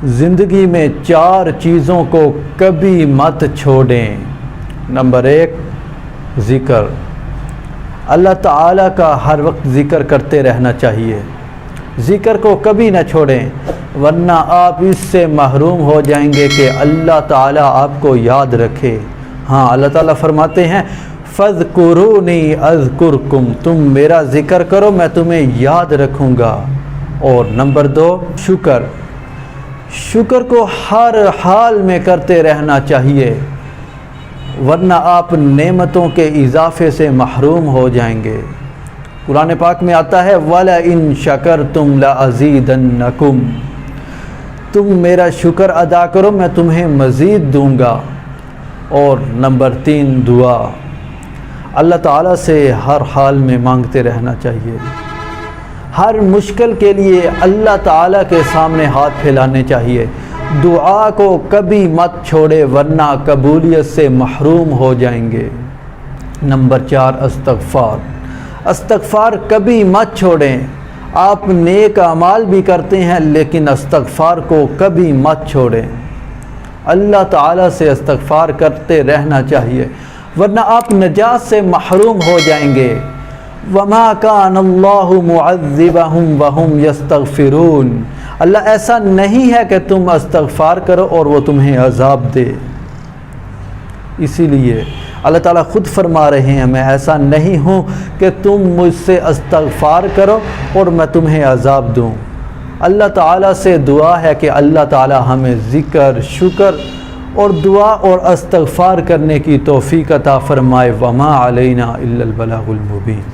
زندگی میں 4 چیزوں کو کبھی مت چھوڑیں۔ نمبر 1 ذکر۔ اللہ تعالیٰ کا ہر وقت ذکر کرتے رہنا چاہیے، ذکر کو کبھی نہ چھوڑیں، ورنہ آپ اس سے محروم ہو جائیں گے کہ اللہ تعالیٰ آپ کو یاد رکھے۔ ہاں، اللہ تعالیٰ فرماتے ہیں فَاذْكُرُونِي أَذْكُرْكُمْ، تم میرا ذکر کرو میں تمہیں یاد رکھوں گا۔ اور نمبر 2 شکر۔ شکر کو ہر حال میں کرتے رہنا چاہیے، ورنہ آپ نعمتوں کے اضافے سے محروم ہو جائیں گے۔ قرآن پاک میں آتا ہے وَلَئِن شَكَرْتُمْ لَأَزِيدَنَّكُمْ، تم میرا شکر ادا کرو میں تمہیں مزید دوں گا۔ اور نمبر 3 دعا۔ اللہ تعالیٰ سے ہر حال میں مانگتے رہنا چاہیے، ہر مشکل کے لیے اللہ تعالیٰ کے سامنے ہاتھ پھیلانے چاہیے، دعا کو کبھی مت چھوڑے ورنہ قبولیت سے محروم ہو جائیں گے۔ نمبر 4 استغفار۔ استغفار کبھی مت چھوڑیں، آپ نیک اعمال بھی کرتے ہیں لیکن استغفار کو کبھی مت چھوڑیں۔ اللہ تعالیٰ سے استغفار کرتے رہنا چاہیے ورنہ آپ نجات سے محروم ہو جائیں گے۔ وَمَا كَانَ اللَّهُ مُعَذِّبَهُمْ وَهُمْ يَسْتَغْفِرُونَ، اللہ ایسا نہیں ہے کہ تم استغفار کرو اور وہ تمہیں عذاب دے۔ اسی لیے اللہ تعالیٰ خود فرما رہے ہیں میں ایسا نہیں ہوں کہ تم مجھ سے استغفار کرو اور میں تمہیں عذاب دوں۔ اللہ تعالیٰ سے دعا ہے کہ اللہ تعالیٰ ہمیں ذکر، شکر اور دعا اور استغفار کرنے کی توفیق عطا فرمائے۔ وما علینا الا البلاغ المبین۔